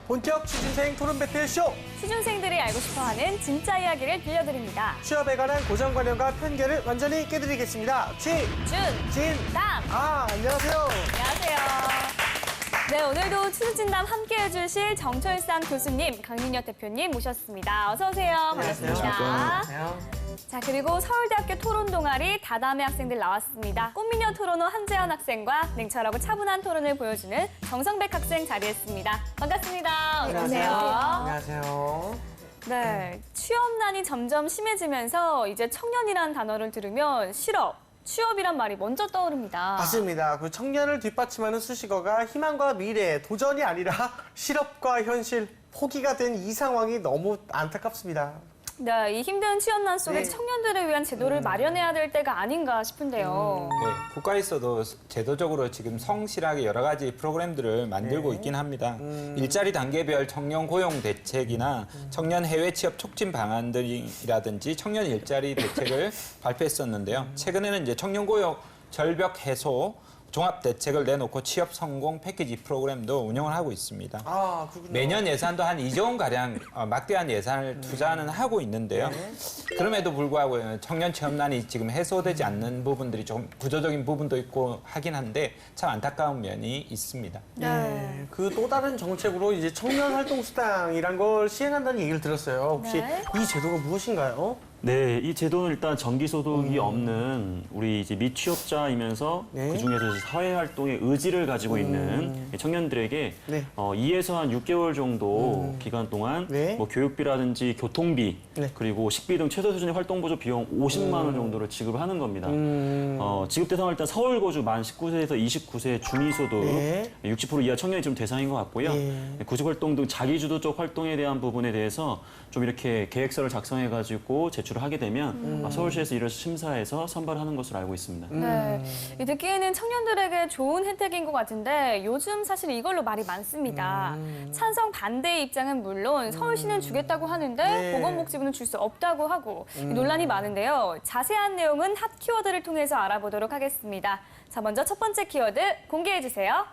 본격 취준생 토론 배틀쇼. 취준생들이 알고 싶어하는 진짜 이야기를 들려드립니다. 취업에 관한 고정관념과 편견을 완전히 깨드리겠습니다. 진담. 안녕하세요. 안녕하세요. 네, 오늘도 취준진담 함께해 주실 정철삼 교수님, 강민혁 대표님 모셨습니다. 어서 오세요. 반갑습니다. 안녕하세요. 자, 그리고 서울대학교 토론 동아리 다담의 학생들 나왔습니다. 꽃미녀 토론호 한재현 학생과 냉철하고 차분한 토론을 보여주는 정성백 학생 자리했습니다. 반갑습니다. 어서 오세요. 안녕하세요. 네, 취업난이 점점 심해지면서 이제 청년이란 단어를 들으면 취업이란 말이 먼저 떠오릅니다. 맞습니다. 그 청년을 뒷받침하는 수식어가 희망과 미래, 도전이 아니라 실업과 현실, 포기가 된 이 상황이 너무 안타깝습니다. 네, 이 힘든 취업난 속에 네. 청년들을 위한 제도를 마련해야 될 때가 아닌가 싶은데요. 네, 국가에서도 제도적으로 지금 성실하게 여러 가지 프로그램들을 만들고 있긴 합니다. 일자리 단계별 청년 고용 대책이나 청년 해외 취업 촉진 방안들이라든지 청년 일자리 대책을 발표했었는데요. 최근에는 이제 청년 고용 절벽 해소 종합 대책을 내놓고 취업 성공 패키지 프로그램도 운영을 하고 있습니다. 그렇군요. 매년 예산도 한 2조 원 가량 막대한 예산을 투자는 하고 있는데요. 그럼에도 불구하고 청년 취업난이 지금 해소되지 않는 부분들이 좀 구조적인 부분도 있고 하긴 한데 참 안타까운 면이 있습니다. 네. 그 또 다른 정책으로 이제 청년 활동 수당이란 걸 시행한다는 얘기를 들었어요. 혹시 네. 이 제도가 무엇인가요? 네, 이 제도는 일단 정기소득이 없는 우리 이제 미취업자이면서 네. 그중에서 사회 활동의 의지를 가지고 있는 청년들에게 네. 2에서 한 6개월 정도 기간 동안 네. 뭐 교육비라든지 교통비 네. 그리고 식비 등 최저 수준의 활동 보조 비용 50만 원 정도를 지급을 하는 겁니다. 지급 대상은 일단 서울 거주 만 19세에서 29세 중위소득 네. 60% 이하 청년이 좀 대상인 것 같고요. 네. 구직활동 등 자기주도적 활동에 대한 부분에 대해서 좀 이렇게 계획서를 작성해가지고 제출을 하게 되면 서울시에서 이를 심사해서 선발하는 것으로 알고 있습니다. 네, 이 듣기에는 청년들에게 좋은 혜택인 것 같은데 요즘 사실 이걸로 말이 많습니다. 찬성 반대의 입장은 물론 서울시는 주겠다고 하는데 네. 보건복지부는 줄 수 없다고 하고 이 논란이 많은데요. 자세한 내용은 핫 키워드를 통해서 알아보도록 하겠습니다. 자, 먼저 첫 번째 키워드 공개해 주세요.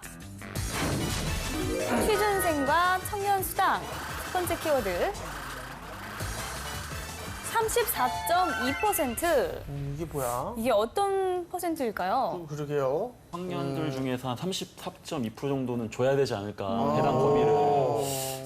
취준생과 청년 수당. 첫 번째 키워드. 34.2%. 이게 뭐야? 이게 어떤 퍼센트일까요? 그러게요. 청년들 중에서 한 34.2% 정도는 줘야 되지 않을까, 해당 범위를.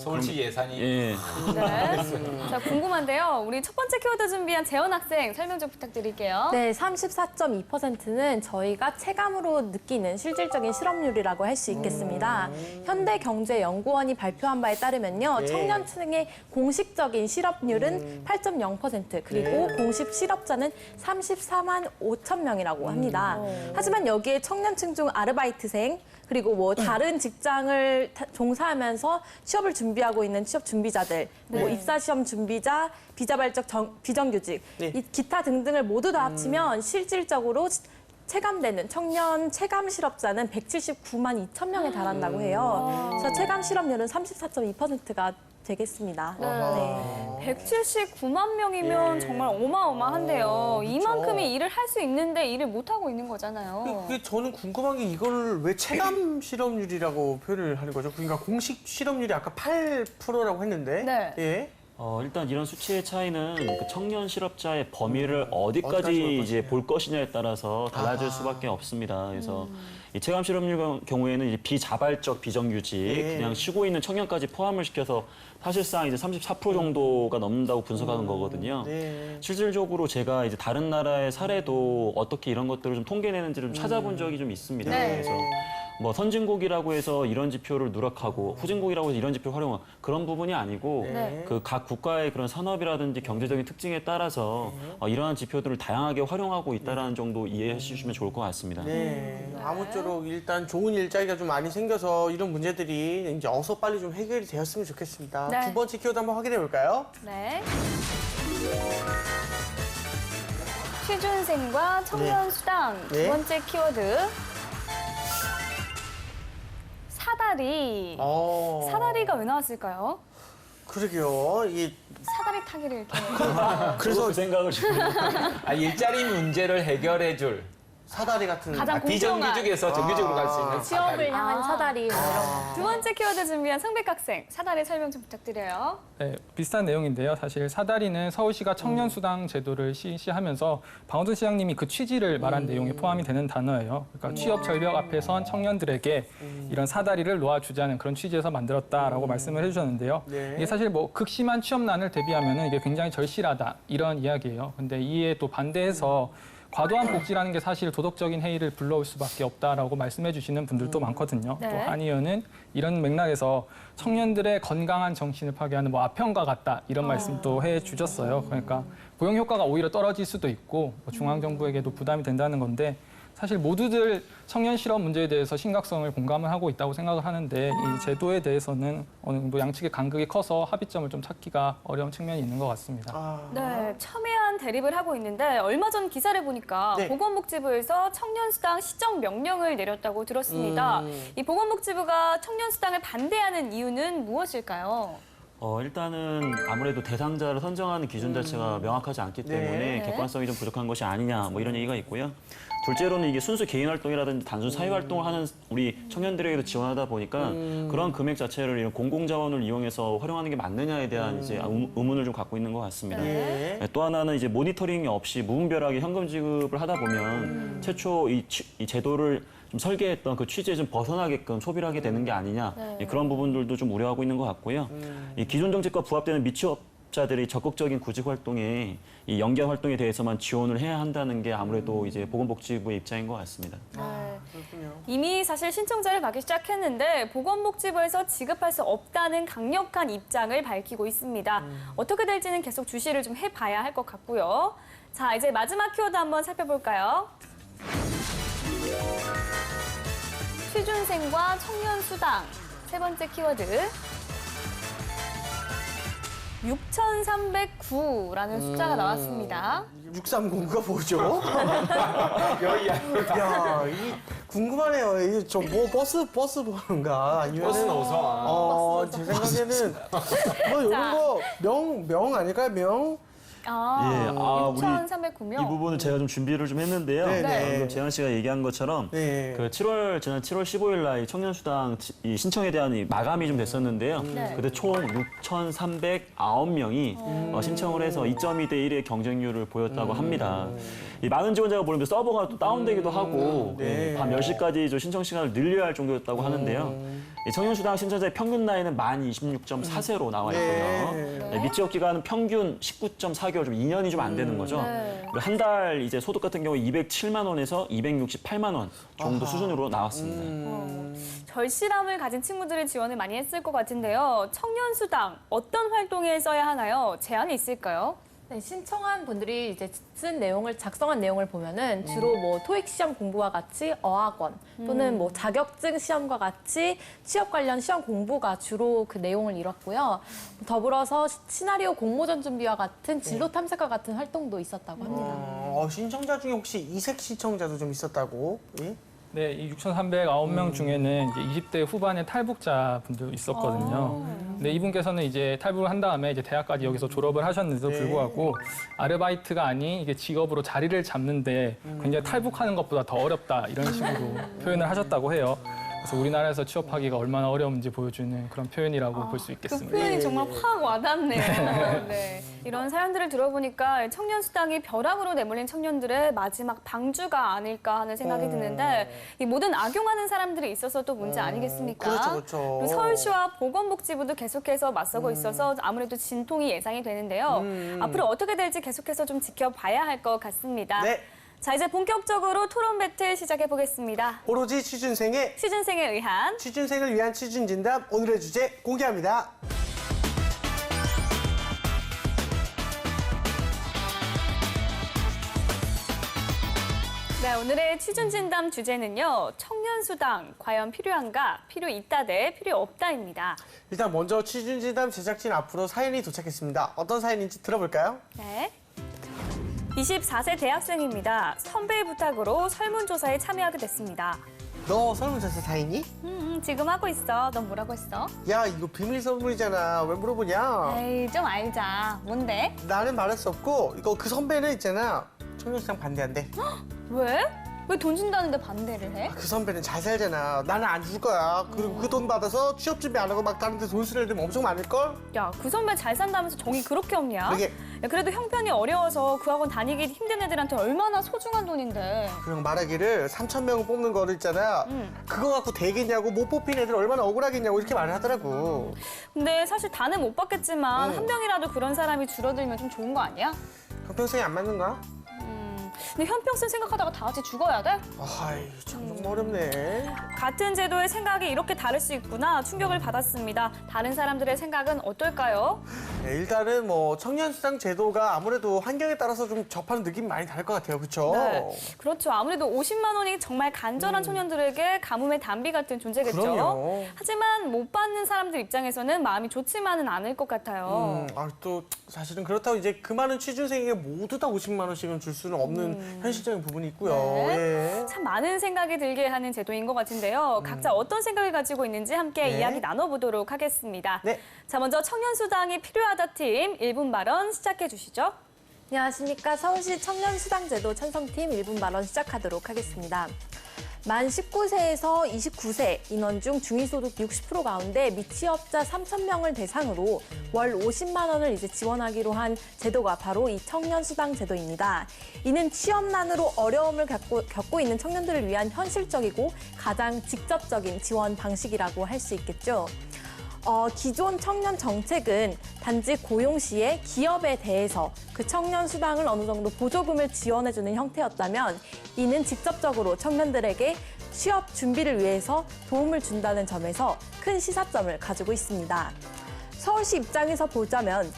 서울시 예산이 예. 네. 자, 궁금한데요. 우리 첫 번째 키워드 준비한 재원 학생 설명 좀 부탁드릴게요. 네, 34.2%는 저희가 체감으로 느끼는 실질적인 실업률이라고 할 수 있겠습니다. 현대경제연구원이 발표한 바에 따르면요. 네. 청년층의 공식적인 실업률은 8.0%, 그리고 공식 실업자는 34만 5천 명이라고 합니다. 하지만 여기에 청년층 중 아르바이트생, 그리고 뭐 다른 직장을 종사하면서 취업을 준비하고 있는 취업 준비자들, 뭐 입사 시험 준비자, 비자 발적 비정규직, 네. 이 기타 등등을 모두 다 합치면 실질적으로 체감되는 청년 체감 실업자는 179만 2천 명에 달한다고 해요. 그래서 체감 실업률은 34.2%가 되겠습니다. 네. 179만 명이면 정말 어마어마한데요. 이만큼이 일을 할 수 있는데 일을 못하고 있는 거잖아요. 그게 저는 궁금한 게 이걸 왜 체감 실업률이라고 표현을 하는 거죠? 그러니까 공식 실업률이 아까 8%라고 했는데. 네. 예. 일단 이런 수치의 차이는 그 청년 실업자의 범위를 어디까지 어디까지 볼 이제 볼 것이냐에 따라서 달라질 수밖에 없습니다. 그래서 이 체감 실업률 경우에는 이제 비자발적 비정규직, 네. 그냥 쉬고 있는 청년까지 포함을 시켜서 사실상 이제 34% 정도가 넘는다고 분석하는 거거든요. 네. 실질적으로 제가 이제 다른 나라의 사례도 어떻게 이런 것들을 좀 통계내는지를 좀 찾아본 적이 좀 있습니다. 네. 그래서 뭐 선진국이라고 해서 이런 지표를 누락하고 후진국이라고 해서 이런 지표를 활용하고 그런 부분이 아니고 네. 그 각 국가의 그런 산업이라든지 경제적인 특징에 따라서 이러한 지표들을 다양하게 활용하고 있다는 정도 이해해 주시면 좋을 것 같습니다. 네. 아무쪼록 일단 좋은 일자리가 좀 많이 생겨서 이런 문제들이 이제 어서 빨리 좀 해결이 되었으면 좋겠습니다. 네. 두 번째 키워드 한번 확인해 볼까요? 네. 취준생과 청년 수당. 두 네. 번째 키워드. 사다리. 사다리가 왜 나왔을까요? 그러게요. 이게 사다리 타기를 이렇게. 그래서 그 생각을 좀 일자리 문제를 해결해 줄 사다리 같은. 가장 비정규 공정한 중에서 정규직으로 갈 수 있는 취업을 사다리. 향한 사다리 뭐 이런 두 번째 키워드 준비한 성백 학생, 사다리 설명 좀 부탁드려요. 네, 비슷한 내용인데요. 사실 사다리는 서울시가 청년수당 제도를 실시하면서 방원순 시장님이 그 취지를 말한 내용에 포함이 되는 단어예요. 그러니까 취업 절벽 앞에 선 청년들에게 이런 사다리를 놓아주자는 그런 취지에서 만들었다라고 말씀을 해주셨는데요. 네. 이게 사실 뭐 극심한 취업난을 대비하면은 이게 굉장히 절실하다 이런 이야기예요. 근데 이에 또 반대해서 과도한 복지라는 게 사실 도덕적인 해이를 불러올 수밖에 없다라고 말씀해 주시는 분들도 많거든요. 네. 또 한 의원은 이런 맥락에서 청년들의 건강한 정신을 파괴하는 뭐 아편과 같다 이런 말씀도 해 주셨어요. 그러니까 고용 효과가 오히려 떨어질 수도 있고 뭐 중앙정부에게도 부담이 된다는 건데 사실 모두들 청년 실업 문제에 대해서 심각성을 공감을 하고 있다고 생각을 하는데 이 제도에 대해서는 어느 정도 양측의 간극이 커서 합의점을 좀 찾기가 어려운 측면이 있는 것 같습니다. 네, 첨예한 대립을 하고 있는데 얼마 전 기사를 보니까 네. 보건복지부에서 청년수당 시정 명령을 내렸다고 들었습니다. 이 보건복지부가 청년수당을 반대하는 이유는 무엇일까요? 일단은 아무래도 대상자를 선정하는 기준 자체가 명확하지 않기 때문에 네. 객관성이 좀 부족한 것이 아니냐 뭐 이런 얘기가 있고요. 둘째로는 이게 순수 개인 활동이라든지 단순 사회 활동을 하는 우리 청년들에게도 지원하다 보니까 그런 금액 자체를 이런 공공자원을 이용해서 활용하는 게 맞느냐에 대한 이제 의문을 좀 갖고 있는 것 같습니다. 네. 네, 또 하나는 이제 모니터링이 없이 무분별하게 현금 지급을 하다 보면 최초 이 제도를 좀 설계했던 그 취지에 좀 벗어나게끔 소비를 하게 되는 게 아니냐 예, 그런 부분들도 좀 우려하고 있는 것 같고요. 이 기존 정책과 부합되는 미취업자들이 적극적인 구직 활동에 이 연계 활동에 대해서만 지원을 해야 한다는 게 아무래도 이제 보건복지부의 입장인 것 같습니다. 그렇군요. 이미 사실 신청자를 받기 시작했는데 보건복지부에서 지급할 수 없다는 강력한 입장을 밝히고 있습니다. 어떻게 될지는 계속 주시를 좀 해봐야 할 것 같고요. 자, 이제 마지막 키워드 한번 살펴볼까요? 취준생과 청년수당. 세 번째 키워드. 6,309라는 숫자가 나왔습니다. 6309가 뭐죠? 야, 이 궁금하네요. 이게 저뭐 버스 번호인가 아니면 버스 노선. 제 생각에는 뭐 이런 거 명 아닐까요? 명? 우리 6,309명. 이 부분을 제가 좀 준비를 좀 했는데요. 네네. 방금 재현 씨가 얘기한 것처럼 네. 그 지난 7월 15일 날 청년수당 이 신청에 대한 이 마감이 좀 됐었는데요. 네. 그때 총 6,309명이 신청을 해서 2.2대 1의 경쟁률을 보였다고 합니다. 이 많은 지원자가 모르는데 서버가 또 다운되기도 하고 네. 밤 10시까지 저 신청 시간을 늘려야 할 정도였다고 하는데요. 이 청년수당 신청자의 평균 나이는 만 26.4세로 나와 있고요. 네. 네, 미취업 기간은 평균 19.4개월, 좀 2년이 좀 안 되는 거죠. 네. 한 달 이제 소득 같은 경우 207만 원에서 268만 원 정도 수준으로 나왔습니다. 절실함을 가진 친구들이 지원을 많이 했을 것 같은데요. 청년수당 어떤 활동에 써야 하나요? 제한이 있을까요? 네, 신청한 분들이 이제 작성한 내용을 보면은 주로 뭐 토익 시험 공부와 같이 어학원 또는 뭐 자격증 시험과 같이 취업 관련 시험 공부가 주로 그 내용을 이뤘고요. 더불어서 시나리오 공모전 준비와 같은 진로 탐색과 같은 활동도 있었다고 합니다. 신청자 중에 혹시 이색 신청자도 좀 있었다고? 예? 네, 이 6,309명 중에는 이제 20대 후반의 탈북자 분도 있었거든요. 근데 이분께서는 이제 탈북을 한 다음에 이제 대학까지 여기서 졸업을 하셨는데도 불구하고 아르바이트가 아닌 이게 직업으로 자리를 잡는데 굉장히 탈북하는 것보다 더 어렵다 이런 식으로 표현을 하셨다고 해요. 그래서 우리나라에서 취업하기가 얼마나 어려운지 보여주는 그런 표현이라고 볼 수 그 있겠습니다. 표현이 정말 확 와닿네요. 네. 이런 사연들을 들어보니까 청년수당이 벼락으로 내몰린 청년들의 마지막 방주가 아닐까 하는 생각이 드는데 이 모든 악용하는 사람들이 있어서 또 문제 아니겠습니까? 그렇죠, 그렇죠. 그리고 서울시와 보건복지부도 계속해서 맞서고 있어서 아무래도 진통이 예상이 되는데요. 앞으로 어떻게 될지 계속해서 좀 지켜봐야 할 것 같습니다. 네. 자, 이제 본격적으로 토론 배틀 시작해 보겠습니다. 오로지 취준생의 취준생에 의한 취준생을 위한 취준진담 오늘의 주제 공개합니다. 네, 오늘의 취준진담 주제는요. 청년수당 과연 필요한가? 필요 있다 대 필요 없다입니다. 일단 먼저 취준진담 제작진 앞으로 사연이 도착했습니다. 어떤 사연인지 들어볼까요? 네. 24세 대학생입니다. 선배의 부탁으로 설문조사에 참여하게 됐습니다. 너 설문조사 사인이? 지금 하고 있어. 넌 뭐라고 했어? 야, 이거 비밀 선물이잖아. 왜 물어보냐? 에이, 좀 알자. 뭔데? 나는 말할 수 없고 이거 그 선배는 있잖아. 청년수당 반대한대. 왜? 왜 돈 준다는데 반대를 해? 그 선배는 잘 살잖아. 나는 안 줄 거야. 그리고 그 돈 받아서 취업 준비 안 하고 막 다른 데 돈 쓰는 애들 엄청 많을걸? 야, 그 선배 잘 산다면서 정이 그렇게 없냐? 그러게. 야, 그래도 형편이 어려워서 그 학원 다니기 힘든 애들한테 얼마나 소중한 돈인데. 그리고 말하기를 3,000명을 뽑는 거를 있잖아. 그거 갖고 되겠냐고 못 뽑힌 애들 얼마나 억울하겠냐고 이렇게 말을 하더라고. 근데 사실 다는 못 받겠지만 한 명이라도 그런 사람이 줄어들면 좀 좋은 거 아니야? 형평성이 안 맞는 거야? 근데 현평생 생각하다가 다 같이 죽어야 돼? 아이, 참 너무 어렵네. 같은 제도의 생각이 이렇게 다를 수 있구나 충격을 받았습니다. 다른 사람들의 생각은 어떨까요? 네, 일단은 뭐 청년수당 제도가 아무래도 환경에 따라서 좀 접하는 느낌이 많이 다를 것 같아요. 그렇죠? 네. 그렇죠. 아무래도 50만 원이 정말 간절한 청년들에게 가뭄의 단비 같은 존재겠죠. 그럼요. 하지만 못 받는 사람들 입장에서는 마음이 좋지만은 않을 것 같아요. 또 사실은 그렇다고 이제 그 많은 취준생에게 모두 다 50만 원씩은 줄 수는 없는 현실적인 부분이 있고요. 네. 예. 참 많은 생각이 들게 하는 제도인 것 같은데요. 각자 어떤 생각을 가지고 있는지 함께 네. 이야기 나눠보도록 하겠습니다. 네. 자, 먼저 청년수당이 필요하다 팀 1분 발언 시작해 주시죠. 안녕하십니까. 서울시 청년수당제도 찬성팀 1분 발언 시작하도록 하겠습니다. 만 19세에서 29세 인원 중 중위소득 60% 가운데 미취업자 3,000명을 대상으로 월 50만 원을 이제 지원하기로 한 제도가 바로 이 청년수당 제도입니다. 이는 취업난으로 어려움을 겪고 있는 청년들을 위한 현실적이고 가장 직접적인 지원 방식이라고 할 수 있겠죠. 기존 청년 정책은 단지 고용 시에 기업에 대해서 그 청년 수당을 어느 정도 보조금을 지원해주는 형태였다면 이는 직접적으로 청년들에게 취업 준비를 위해서 도움을 준다는 점에서 큰 시사점을 가지고 있습니다. 서울시 입장에서 보자면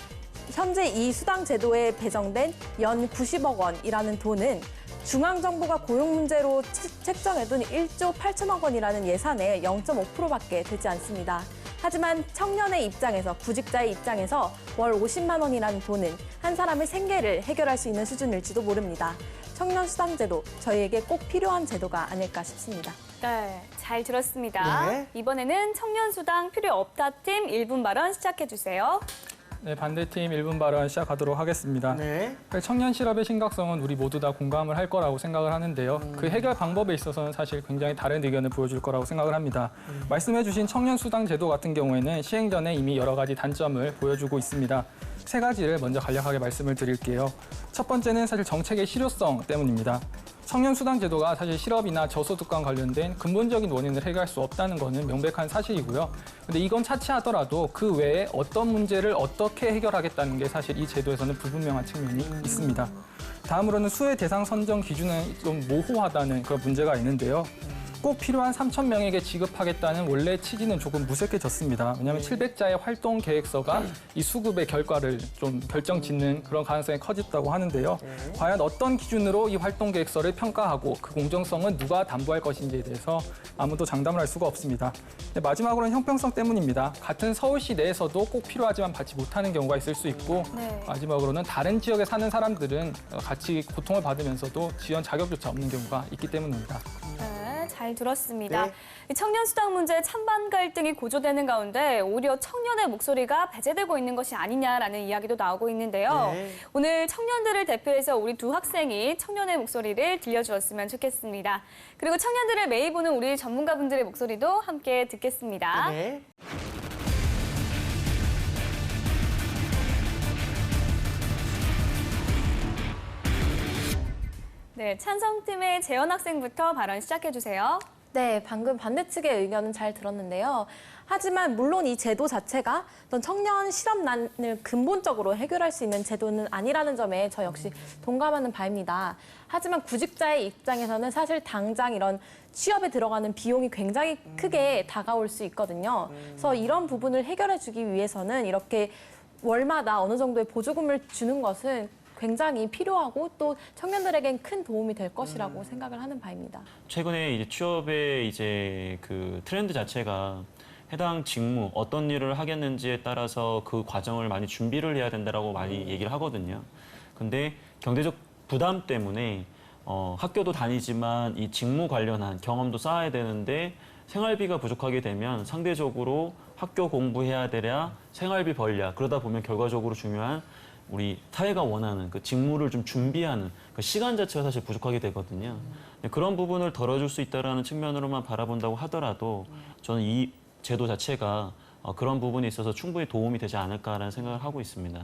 현재 이 수당 제도에 배정된 연 90억 원이라는 돈은 중앙정부가 고용 문제로 책정해둔 1조 8천억 원이라는 예산의 0.5%밖에 되지 않습니다. 하지만 청년의 입장에서, 구직자의 입장에서 월 50만 원이라는 돈은 한 사람의 생계를 해결할 수 있는 수준일지도 모릅니다. 청년수당제도, 저희에게 꼭 필요한 제도가 아닐까 싶습니다. 네, 잘 들었습니다. 네. 이번에는 청년수당 필요 없다 팀 1분 발언 시작해 주세요. 네, 반대팀 1분 발언 시작하도록 하겠습니다. 네. 청년 실업의 심각성은 우리 모두 다 공감을 할 거라고 생각을 하는데요. 그 해결 방법에 있어서는 사실 굉장히 다른 의견을 보여줄 거라고 생각을 합니다. 말씀해주신 청년 수당 제도 같은 경우에는 시행 전에 이미 여러 가지 단점을 보여주고 있습니다. 세 가지를 먼저 간략하게 말씀을 드릴게요. 첫 번째는 사실 정책의 실효성 때문입니다. 청년 수당 제도가 사실 실업이나 저소득과 관련된 근본적인 원인을 해결할 수 없다는 것은 명백한 사실이고요. 근데 이건 차치하더라도 그 외에 어떤 문제를 어떻게 해결하겠다는 게 사실 이 제도에서는 불분명한 측면이 있습니다. 다음으로는 수혜 대상 선정 기준은 좀 모호하다는 그런 문제가 있는데요. 꼭 필요한 3,000명에게 지급하겠다는 원래 취지는 조금 무색해졌습니다. 왜냐하면 700자의 활동 계획서가 이 수급의 결과를 좀 결정짓는 그런 가능성이 커졌다고 하는데요. 과연 어떤 기준으로 이 활동 계획서를 평가하고 그 공정성은 누가 담보할 것인지에 대해서 아무도 장담을 할 수가 없습니다. 마지막으로는 형평성 때문입니다. 같은 서울시 내에서도 꼭 필요하지만 받지 못하는 경우가 있을 수 있고 마지막으로는 다른 지역에 사는 사람들은 같이 고통을 받으면서도 지원 자격조차 없는 경우가 있기 때문입니다. 네, 잘 들었습니다. 네. 이 청년 수당 문제 찬반 갈등이 고조되는 가운데 오히려 청년의 목소리가 배제되고 있는 것이 아니냐라는 이야기도 나오고 있는데요. 네. 오늘 청년들을 대표해서 우리 두 학생이 청년의 목소리를 들려주었으면 좋겠습니다. 그리고 청년들을 매일 보는 우리 전문가분들의 목소리도 함께 듣겠습니다. 네. 네, 찬성팀의 재현 학생부터 발언 시작해 주세요. 네, 방금 반대 측의 의견은 잘 들었는데요. 하지만 물론 이 제도 자체가 어떤 청년 실업난을 근본적으로 해결할 수 있는 제도는 아니라는 점에 저 역시 동감하는 바입니다. 하지만 구직자의 입장에서는 사실 당장 이런 취업에 들어가는 비용이 굉장히 크게 다가올 수 있거든요. 그래서 이런 부분을 해결해주기 위해서는 이렇게 월마다 어느 정도의 보조금을 주는 것은 굉장히 필요하고 또 청년들에겐 큰 도움이 될 것이라고 생각을 하는 바입니다. 최근에 이제 취업의 이제 그 트렌드 자체가 해당 직무, 어떤 일을 하겠는지에 따라서 그 과정을 많이 준비를 해야 된다라고 많이 얘기를 하거든요. 근데 경제적 부담 때문에 학교도 다니지만 이 직무 관련한 경험도 쌓아야 되는데 생활비가 부족하게 되면 상대적으로 학교 공부해야 되랴 생활비 벌랴 그러다 보면 결과적으로 중요한 우리 사회가 원하는 그 직무를 좀 준비하는 그 시간 자체가 사실 부족하게 되거든요. 그런 부분을 덜어줄 수 있다는 측면으로만 바라본다고 하더라도 저는 이 제도 자체가 그런 부분에 있어서 충분히 도움이 되지 않을까라는 생각을 하고 있습니다.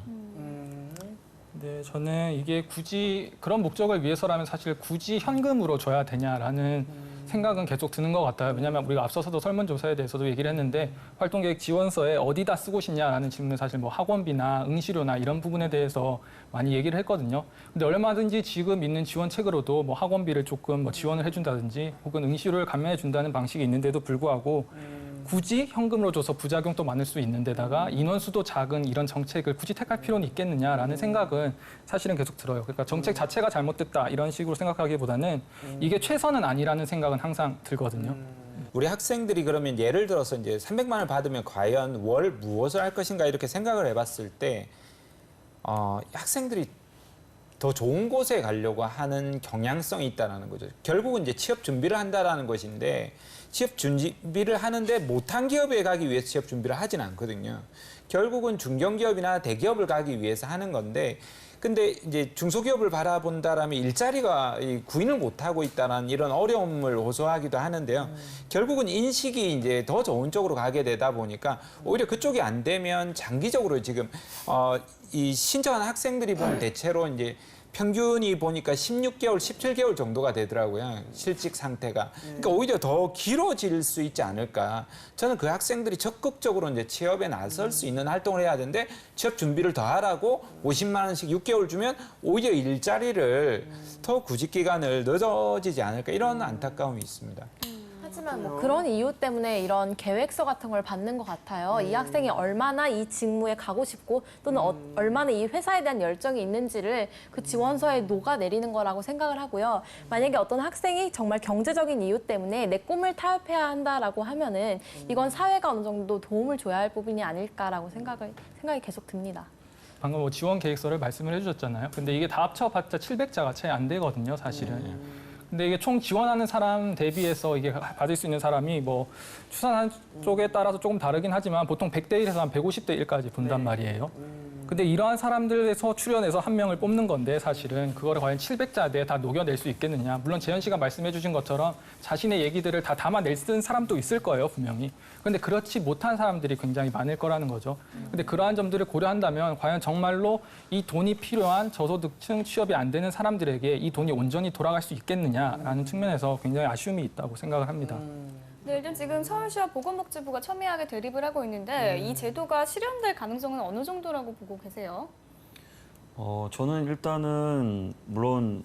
네, 저는 이게 굳이 그런 목적을 위해서라면 사실 굳이 현금으로 줘야 되냐라는 생각은 계속 드는 것 같아요. 왜냐하면 우리가 앞서서도 설문조사에 대해서도 얘기를 했는데 활동계획 지원서에 어디다 쓰고 싶냐라는 질문은 사실 뭐 학원비나 응시료나 이런 부분에 대해서 많이 얘기를 했거든요. 근데 얼마든지 지금 있는 지원책으로도 뭐 학원비를 조금 뭐 지원을 해준다든지 혹은 응시료를 감면해준다는 방식이 있는데도 불구하고 굳이 현금으로 줘서 부작용도 많을 수 있는데다가 인원수도 작은 이런 정책을 굳이 택할 필요는 있겠느냐라는 생각은 사실은 계속 들어요. 그러니까 정책 자체가 잘못됐다 이런 식으로 생각하기보다는 이게 최선은 아니라는 생각은 항상 들거든요. 우리 학생들이 그러면 예를 들어서 이제 300만 원을 받으면 과연 월 무엇을 할 것인가 이렇게 생각을 해봤을 때 학생들이 더 좋은 곳에 가려고 하는 경향성이 있다는 거죠. 결국은 이제 취업 준비를 한다라는 것인데 취업 준비를 하는데 못한 기업에 가기 위해서 취업 준비를 하진 않거든요. 결국은 중견기업이나 대기업을 가기 위해서 하는 건데 근데 이제 중소기업을 바라본다라면 일자리가 구인을 못하고 있다는 이런 어려움을 호소하기도 하는데요. 결국은 인식이 이제 더 좋은 쪽으로 가게 되다 보니까 오히려 그쪽이 안 되면 장기적으로 지금 이 신청한 학생들이 보면 대체로 이제 평균이 보니까 16개월, 17개월 정도가 되더라고요. 실직 상태가. 그러니까 오히려 더 길어질 수 있지 않을까. 저는 그 학생들이 적극적으로 이제 취업에 나설 수 있는 활동을 해야 되는데 취업 준비를 더 하라고 50만 원씩 6개월 주면 오히려 일자리를 더 구직 기간을 늦어지지 않을까 이런 안타까움이 있습니다. 하지만 뭐 그런 이유 때문에 이런 계획서 같은 걸 받는 것 같아요. 이 학생이 얼마나 이 직무에 가고 싶고 또는 얼마나 이 회사에 대한 열정이 있는지를 그 지원서에 녹아내리는 거라고 생각을 하고요. 만약에 어떤 학생이 정말 경제적인 이유 때문에 내 꿈을 타협해야 한다라고 하면은 이건 사회가 어느 정도 도움을 줘야 할 부분이 아닐까라고 생각이 계속 듭니다. 방금 뭐 지원 계획서를 말씀을 해주셨잖아요. 근데 이게 다 합쳐봤자 700자가 채 안 되거든요, 사실은. 근데 이게 총 지원하는 사람 대비해서 이게 받을 수 있는 사람이 뭐 추산한 쪽에 따라서 조금 다르긴 하지만 보통 100대 1에서 한 150대 1까지 본단 말이에요. 근데 이러한 사람들에서 추려내서 한 명을 뽑는 건데 사실은 그거를 과연 700자 내에 다 녹여낼 수 있겠느냐. 물론 재현 씨가 말씀해 주신 것처럼 자신의 얘기들을 다 담아낼 수 있는 사람도 있을 거예요, 분명히. 근데 그렇지 못한 사람들이 굉장히 많을 거라는 거죠. 근데 그러한 점들을 고려한다면 과연 정말로 이 돈이 필요한 저소득층 취업이 안 되는 사람들에게 이 돈이 온전히 돌아갈 수 있겠느냐라는 측면에서 굉장히 아쉬움이 있다고 생각을 합니다. 네, 일단 지금 서울시와 보건복지부가 첨예하게 대립을 하고 있는데 이 제도가 실현될 가능성은 어느 정도라고 보고 계세요? 저는 일단은 물론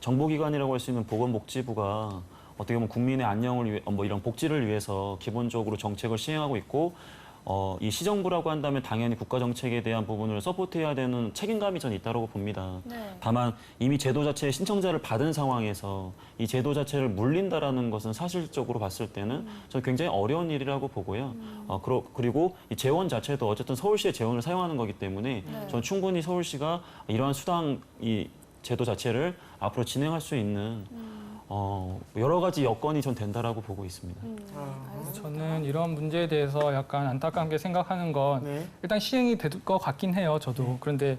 정보기관이라고 할 수 있는 보건복지부가 어떻게 보면 국민의 안녕을 위해 뭐 이런 복지를 위해서 기본적으로 정책을 시행하고 있고 이 시정부라고 한다면 당연히 국가 정책에 대한 부분을 서포트해야 되는 책임감이 전 있다고 봅니다. 네. 다만 이미 제도 자체의 신청자를 받은 상황에서 이 제도 자체를 물린다라는 것은 사실적으로 봤을 때는 저는 굉장히 어려운 일이라고 보고요. 그리고 이 재원 자체도 어쨌든 서울시의 재원을 사용하는 거기 때문에 저는 충분히 서울시가 이러한 수당 이 제도 자체를 앞으로 진행할 수 있는 여러 가지 여건이 전 된다라고 보고 있습니다. 저는 이런 문제에 대해서 약간 안타깝게 생각하는 건 네. 일단 시행이 될 것 같긴 해요, 저도. 그런데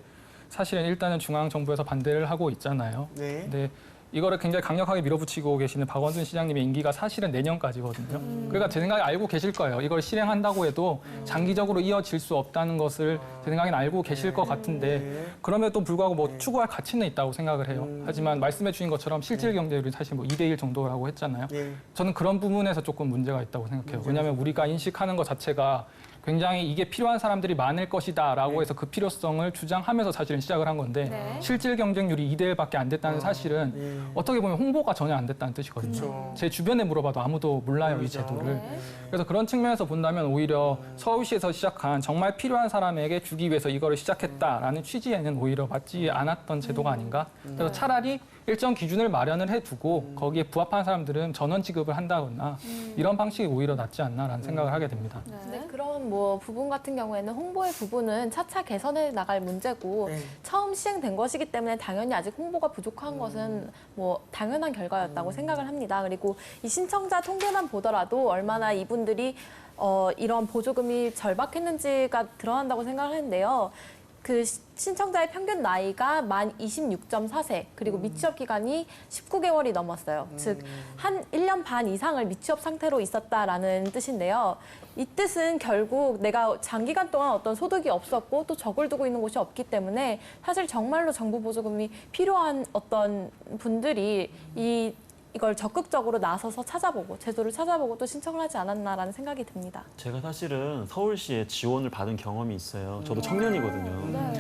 사실은 일단은 중앙정부에서 반대를 하고 있잖아요. 네. 근데 이거를 굉장히 강력하게 밀어붙이고 계시는 박원순 시장님의 임기가 사실은 내년까지거든요. 그러니까 제 생각에 알고 계실 거예요. 이걸 실행한다고 해도 장기적으로 이어질 수 없다는 것을 제 생각에는 알고 계실 것 같은데 그럼에도 불구하고 뭐 추구할 가치는 있다고 생각을 해요. 하지만 말씀해 주신 것처럼 실질 경제율이 사실 뭐 2대1 정도라고 했잖아요. 네. 저는 그런 부분에서 조금 문제가 있다고 생각해요. 왜냐하면 우리가 인식하는 것 자체가 굉장히 이게 필요한 사람들이 많을 것이다라고 해서 그 필요성을 주장하면서 사실은 시작을 한 건데 네. 실질 경쟁률이 2대 1밖에 안 됐다는 사실은 어떻게 보면 홍보가 전혀 안 됐다는 뜻이거든요. 그렇죠. 제 주변에 물어봐도 아무도 몰라요, 이 제도를. 그래서 그런 측면에서 본다면 오히려 서울시에서 시작한 정말 필요한 사람에게 주기 위해서 이거를 시작했다라는 취지에는 오히려 맞지 않았던 제도가 아닌가. 그래서 차라리 일정 기준을 마련을 해두고 거기에 부합한 사람들은 전원 지급을 한다거나 이런 방식이 오히려 낫지 않나라는 생각을 하게 됩니다. 네, 그런 뭐 부분 같은 경우에는 홍보의 부분은 차차 개선해 나갈 문제고 네. 처음 시행된 것이기 때문에 당연히 아직 홍보가 부족한 것은 뭐 당연한 결과였다고 생각을 합니다. 그리고 이 신청자 통계만 보더라도 얼마나 이분들이 이런 보조금이 절박했는지가 드러난다고 생각을 하는데요. 그 신청자의 평균 나이가 만 26.4세, 그리고 미취업 기간이 19개월이 넘었어요. 즉, 한 1년 반 이상을 미취업 상태로 있었다라는 뜻인데요. 이 뜻은 결국 내가 장기간 동안 어떤 소득이 없었고 또 적을 두고 있는 곳이 없기 때문에 사실 정말로 정부 보조금이 필요한 어떤 분들이 이걸 적극적으로 나서서 찾아보고 제도를 찾아보고 또 신청을 하지 않았나라는 생각이 듭니다. 제가 사실은 서울시에 지원을 받은 경험이 있어요. 저도 청년이거든요.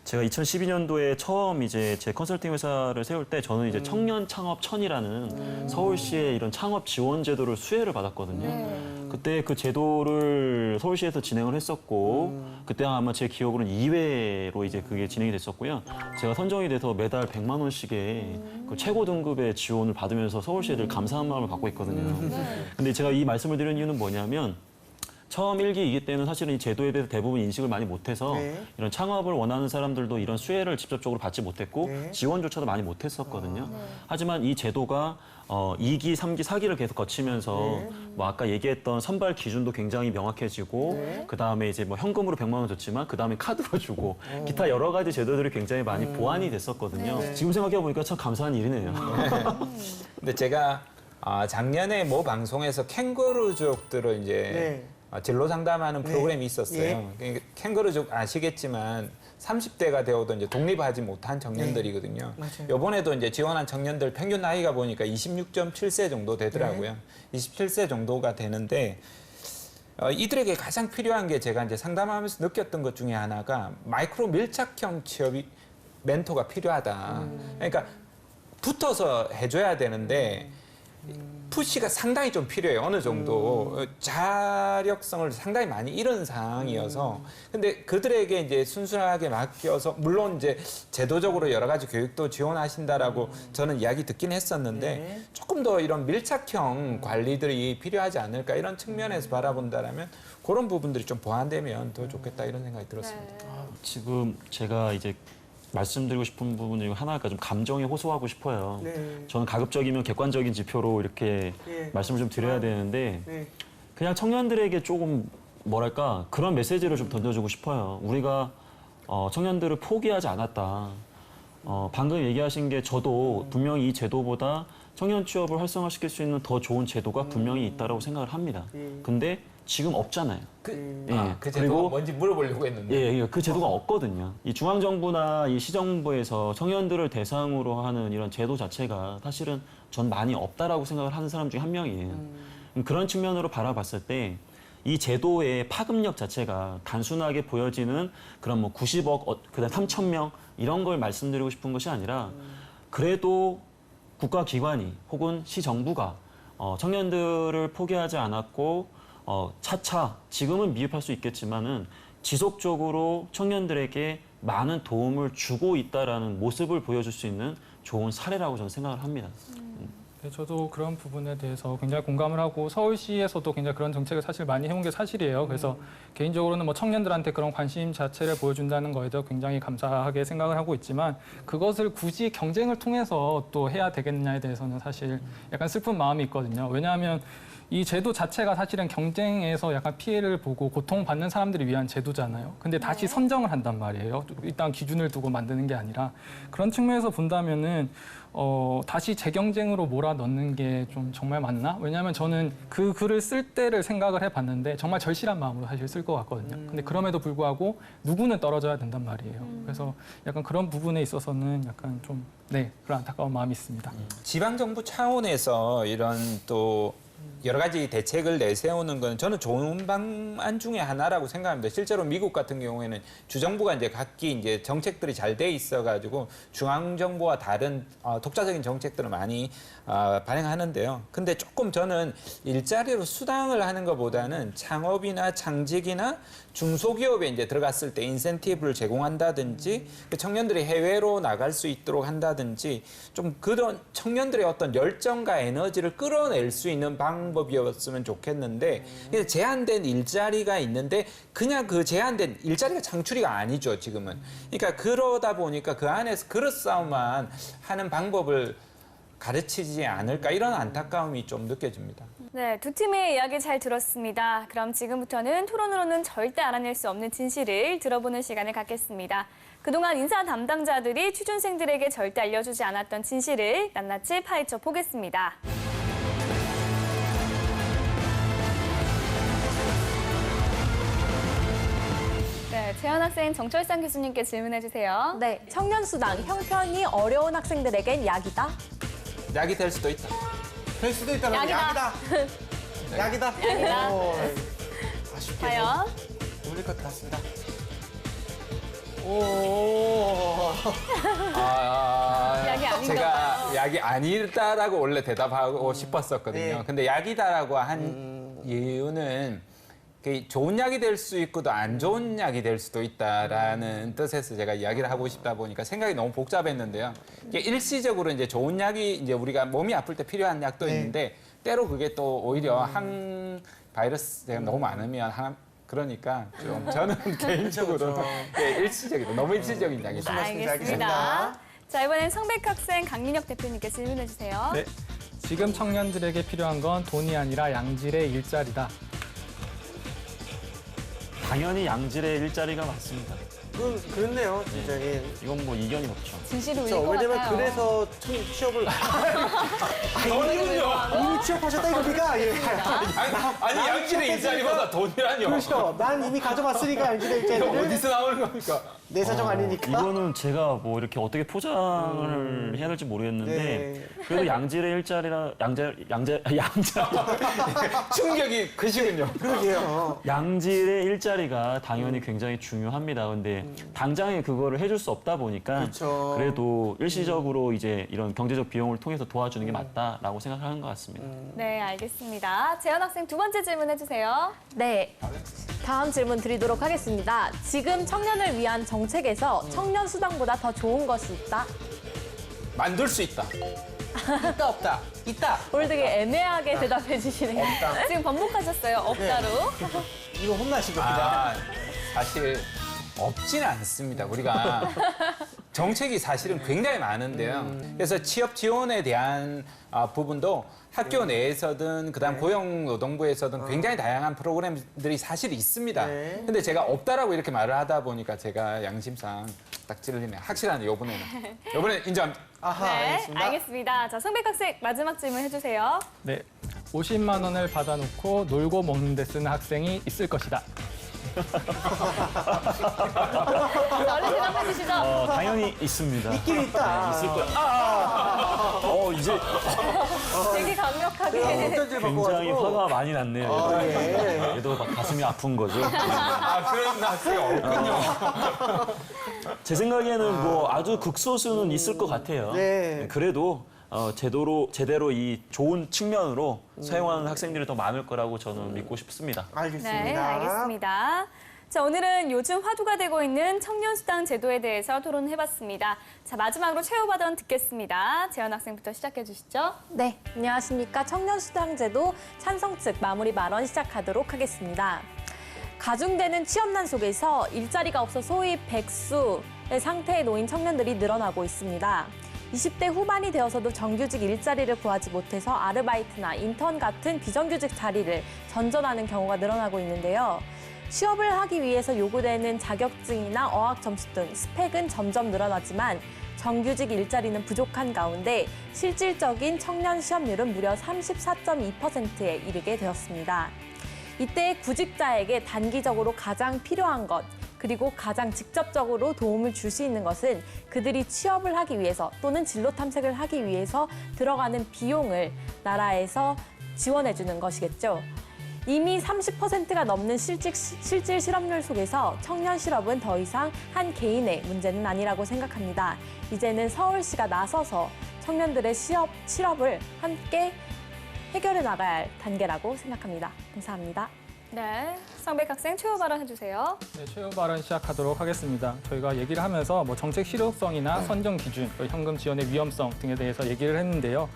제가 2012년도에 처음 이제 제 컨설팅 회사를 세울 때 저는 이제 청년 창업 천이라는 서울시의 이런 창업 지원 제도를 수혜를 받았거든요. 그때 그 제도를 서울시에서 진행을 했었고 그때 아마 제 기억으로는 2회로 이제 그게 진행이 됐었고요. 제가 선정이 돼서 매달 100만 원씩의 그 최고 등급의 지원을 받으면서 서울시에 늘 감사한 마음을 갖고 있거든요. 근데 제가 이 말씀을 드리는 이유는 뭐냐면 처음 1기, 2기 때는 사실은 이 제도에 대해서 대부분 인식을 많이 못해서 네. 이런 창업을 원하는 사람들도 이런 수혜를 직접적으로 받지 못했고 네. 지원조차도 많이 못했었거든요. 하지만 이 제도가 2기, 3기, 4기를 계속 거치면서 뭐 아까 얘기했던 선발 기준도 굉장히 명확해지고 그다음에 이제 뭐 현금으로 100만 원 줬지만 그다음에 카드로 주고 기타 여러 가지 제도들이 굉장히 많이 보완이 됐었거든요. 지금 생각해 보니까 참 감사한 일이네요. 근데 제가 작년에 모 방송에서 캥거루족들을 이제 진로 상담하는 프로그램이 있었어요. 캥거루족 아시겠지만 30대가 되어도 이제 독립하지 못한 청년들이거든요. 이번에도 이제 지원한 청년들 평균 나이가 보니까 26.7세 정도 되더라고요. 27세 정도가 되는데 이들에게 가장 필요한 게 제가 이제 상담하면서 느꼈던 것 중에 하나가 마이크로 밀착형 취업이 멘토가 필요하다. 그러니까 붙어서 해줘야 되는데 푸시가 상당히 좀 필요해요. 어느 정도 자력성을 상당히 많이 잃은 상황이어서 근데 그들에게 이제 순수하게 맡겨서 물론 이제 제도적으로 여러 가지 교육도 지원하신다라고 저는 이야기 듣긴 했었는데 조금 더 이런 밀착형 관리들이 필요하지 않을까 이런 측면에서 바라본다라면 그런 부분들이 좀 보완되면 더 좋겠다 이런 생각이 들었습니다. 지금 제가 이제 말씀드리고 싶은 부분 중에 하나가 좀 감정에 호소하고 싶어요. 저는 가급적이면 객관적인 지표로 이렇게 말씀을 좀 드려야 되는데 그냥 청년들에게 조금 뭐랄까 그런 메시지를 좀 던져주고 싶어요. 우리가 청년들을 포기하지 않았다. 방금 얘기하신 게 저도 분명히 이 제도보다 청년 취업을 활성화시킬 수 있는 더 좋은 제도가 분명히 있다고 생각을 합니다. 근데 지금 없잖아요. 그 그리고 제도가 뭔지 물어보려고 했는데. 그 제도가 없거든요. 이 중앙정부나 이 시정부에서 청년들을 대상으로 하는 이런 제도 자체가 사실은 전 많이 없다라고 생각을 하는 사람 중에 한 명이에요. 그런 측면으로 바라봤을 때 이 제도의 파급력 자체가 단순하게 보여지는 그런 뭐 90억, 그다음 3,000명 이런 걸 말씀드리고 싶은 것이 아니라 그래도 국가기관이 혹은 시정부가 청년들을 포기하지 않았고 차차 지금은 미흡할 수 있겠지만은 지속적으로 청년들에게 많은 도움을 주고 있다라는 모습을 보여줄 수 있는 좋은 사례라고 저는 생각을 합니다. 네, 저도 그런 부분에 대해서 굉장히 공감을 하고 서울시에서도 굉장히 그런 정책을 사실 많이 해온 게 사실이에요. 그래서 개인적으로는 뭐 청년들한테 그런 관심 자체를 보여준다는 거에 대해 굉장히 감사하게 생각을 하고 있지만 그것을 굳이 경쟁을 통해서 또 해야 되겠느냐에 대해서는 사실 약간 슬픈 마음이 있거든요. 왜냐하면 이 제도 자체가 사실은 경쟁에서 약간 피해를 보고 고통받는 사람들을 위한 제도잖아요. 근데 다시 선정을 한단 말이에요. 일단 기준을 두고 만드는 게 아니라 그런 측면에서 본다면은 다시 재경쟁으로 몰아넣는 게 좀 정말 맞나? 왜냐하면 저는 그 글을 쓸 때를 생각을 해봤는데 정말 절실한 마음으로 사실 쓸 것 같거든요. 근데 그럼에도 불구하고 누구는 떨어져야 된단 말이에요. 그래서 약간 그런 부분에 있어서는 약간 좀 그런 안타까운 마음이 있습니다. 지방정부 차원에서 이런 또 여러 가지 대책을 내세우는 건 저는 좋은 방안 중에 하나라고 생각합니다. 실제로 미국 같은 경우에는 주정부가 이제 각기 이제 정책들이 잘 돼 있어가지고 중앙정부와 다른 독자적인 정책들을 많이 발행하는데요. 근데 조금 저는 일자리로 수당을 하는 것보다는 창업이나 창직이나 중소기업에 이제 들어갔을 때 인센티브를 제공한다든지 청년들이 해외로 나갈 수 있도록 한다든지 좀 그런 청년들의 어떤 열정과 에너지를 끌어낼 수 있는 방법이었으면 좋겠는데 제한된 일자리가 있는데 그냥 그 제한된 일자리가 창출이가 아니죠, 지금은. 그러니까 그러다 보니까 그 안에서 그릇 싸움만 하는 방법을 가르치지 않을까 이런 안타까움이 좀 느껴집니다. 네, 두 팀의 이야기 잘 들었습니다. 그럼 지금부터는 토론으로는 절대 알아낼 수 없는 진실을 들어보는 시간을 갖겠습니다. 그동안 인사 담당자들이 취준생들에게 절대 알려주지 않았던 진실을 낱낱이 파헤쳐 보겠습니다. 네, 재현 학생 정철상 교수님께 질문해 주세요. 네, 청년수당 형편이 어려운 학생들에겐 약이다. 약이 될 수도 있다. 될 수도 있다는 약이다. 약이다. 약이다. 아쉽게 과연? 놀릴 것 같습니다. 오. 약이 아닌가 제가 봐요. 약이 아니다라고 원래 대답하고 싶었었거든요. 네. 근데 약이다라고 한 이유는 그 좋은 약이 될 수 있고 또 안 좋은 약이 될 수도 있다라는 뜻에서 제가 이야기를 하고 싶다 보니까 생각이 너무 복잡했는데요. 이게 일시적으로 이제 좋은 약이 이제 우리가 몸이 아플 때 필요한 약도 네. 있는데 때로 그게 또 오히려 항 바이러스가 너무 많으면 그러니까 좀 저는 개인적으로 그렇죠. 예, 일시적이다. 너무 일시적인 약이다. 말씀인지 알겠습니다. 알겠습니다. 자, 이번엔 성백 학생 강민혁 대표님께 질문해 주세요. 네. 지금 청년들에게 필요한 건 돈이 아니라 양질의 일자리다. 당연히 양질의 일자리가 맞습니다. 그렇네요, 진짜. 예. 이건 뭐 이견이 없죠. 진실이 울릴 그렇죠. 것 왜냐면 같아요. 그래서 취업을 이미 취업하셨다 이겁니까? 예. 아니 양질의 일자리보다 돈이라뇨. 그렇죠. 난 이미 가져갔으니까 양질의 일자리를 어디서 나오는 겁니까? 내 사정 아니니까. 이거는 제가 뭐 이렇게 어떻게 포장을 해야 될지 모르겠는데 네. 그래도 양질의 일자리라 양자 충격이 크시군요. 그러게요. 양질의 일자리가 당연히 굉장히 중요합니다. 근데 당장에 그거를 해줄 수 없다 보니까 그렇죠. 그래도 일시적으로 이제 이런 경제적 비용을 통해서 도와주는 게 맞다라고 생각하는 것 같습니다. 네, 알겠습니다. 재현 학생 두 번째 질문해 주세요. 네, 다음 질문 드리도록 하겠습니다. 지금 청년을 위한 정책에서 청년 수당보다 더 좋은 것이 있다? 만들 수 있다. 있다 없다. 있다. 오늘 되게 애매하게 대답해 주시네요. 없다. 지금 번복하셨어요. 없다로. 이거 혼나신 겁니다. 사실 없진 않습니다. 우리가 정책이 사실은 굉장히 많은데요. 그래서 취업 지원에 대한 부분도 학교 내에서든 그다음 고용노동부에서든 굉장히 다양한 프로그램들이 사실 있습니다. 네. 근데 제가 없다라고 이렇게 말을 하다 보니까 제가 양심상 딱 찔리네요. 확실하네, 요번에는. 요번에 인정합니다. 아하, 네, 알겠습니다. 알겠습니다. 자, 성백 학생 마지막 질문 해주세요. 네. 50만 원을 받아놓고 놀고 먹는 데 쓰는 학생이 있을 것이다. 얼른 대답해 주시죠. 당연히 있습니다. 있긴 있다. 있을 거예요. 이제 되게 강력하게. 운전질 굉장히 바꿔가지고. 화가 많이 났네요. 예. 얘도 막 가슴이 아픈 거죠. 그런 학생이 없군요. 제 생각에는 뭐 아주 극소수는 있을 것 같아요. 네. 그래도 제대로 이 좋은 측면으로 사용하는 학생들이 더 많을 거라고 저는 믿고 싶습니다. 알겠습니다. 네, 알겠습니다. 자, 오늘은 요즘 화두가 되고 있는 청년수당 제도에 대해서 토론해봤습니다. 자, 마지막으로 최후 발언 듣겠습니다. 재현 학생부터 시작해 주시죠. 네, 안녕하십니까. 청년수당제도 찬성 측 마무리 발언 시작하도록 하겠습니다. 가중되는 취업난 속에서 일자리가 없어 소위 백수의 상태에 놓인 청년들이 늘어나고 있습니다. 20대 후반이 되어서도 정규직 일자리를 구하지 못해서 아르바이트나 인턴 같은 비정규직 자리를 전전하는 경우가 늘어나고 있는데요. 취업을 하기 위해서 요구되는 자격증이나 어학 점수 등 스펙은 점점 늘어나지만 정규직 일자리는 부족한 가운데 실질적인 청년 취업률은 무려 34.2%에 이르게 되었습니다. 이때 구직자에게 단기적으로 가장 필요한 것, 그리고 가장 직접적으로 도움을 줄 수 있는 것은 그들이 취업을 하기 위해서 또는 진로 탐색을 하기 위해서 들어가는 비용을 나라에서 지원해 주는 것이겠죠. 이미 30%가 넘는 실질 실업률 속에서 청년 실업은 더 이상 한 개인의 문제는 아니라고 생각합니다. 이제는 서울시가 나서서 청년들의 실업을 함께 해결해 나가야 할 단계라고 생각합니다. 감사합니다. 네, 성백 학생 최후 발언 해주세요. 네, 최후 발언 시작하도록 하겠습니다. 저희가 얘기를 하면서 뭐 정책 실효성이나 선정 기준, 또 현금 지원의 위험성 등에 대해서 얘기를 했는데요.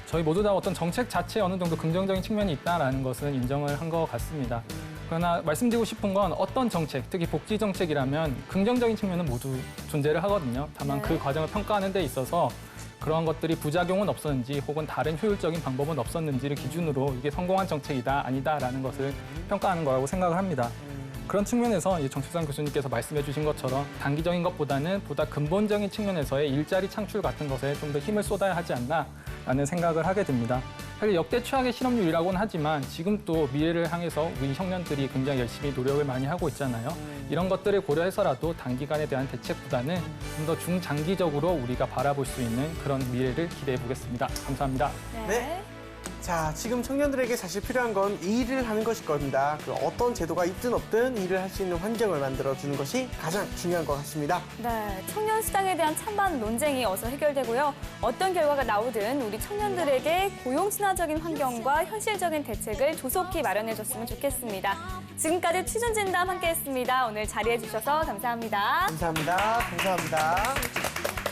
저희 모두 다 어떤 정책 자체에 어느 정도 긍정적인 측면이 있다는 것은 인정을 한 것 같습니다. 그러나 말씀드리고 싶은 건 어떤 정책, 특히 복지 정책이라면 긍정적인 측면은 모두 존재를 하거든요. 다만 그 과정을 평가하는 데 있어서 그런 것들이 부작용은 없었는지 혹은 다른 효율적인 방법은 없었는지를 기준으로 이게 성공한 정책이다 아니다라는 것을 평가하는 거라고 생각을 합니다. 그런 측면에서 정책상 교수님께서 말씀해 주신 것처럼 단기적인 것보다는 보다 근본적인 측면에서의 일자리 창출 같은 것에 좀 더 힘을 쏟아야 하지 않나라는 생각을 하게 됩니다. 사실 역대 최악의 실업률이라고는 하지만 지금 또 미래를 향해서 우리 청년들이 굉장히 열심히 노력을 많이 하고 있잖아요. 이런 것들을 고려해서라도 단기간에 대한 대책보다는 좀 더 중장기적으로 우리가 바라볼 수 있는 그런 미래를 기대해 보겠습니다. 감사합니다. 네. 자, 지금 청년들에게 사실 필요한 건 일을 하는 것일 겁니다. 그 어떤 제도가 있든 없든 일을 할 수 있는 환경을 만들어주는 것이 가장 중요한 것 같습니다. 네, 청년 수당에 대한 찬반 논쟁이 어서 해결되고요. 어떤 결과가 나오든 우리 청년들에게 고용 친화적인 환경과 현실적인 대책을 조속히 마련해줬으면 좋겠습니다. 지금까지 취준진담 함께했습니다. 오늘 자리해 주셔서 감사합니다. 감사합니다. 감사합니다.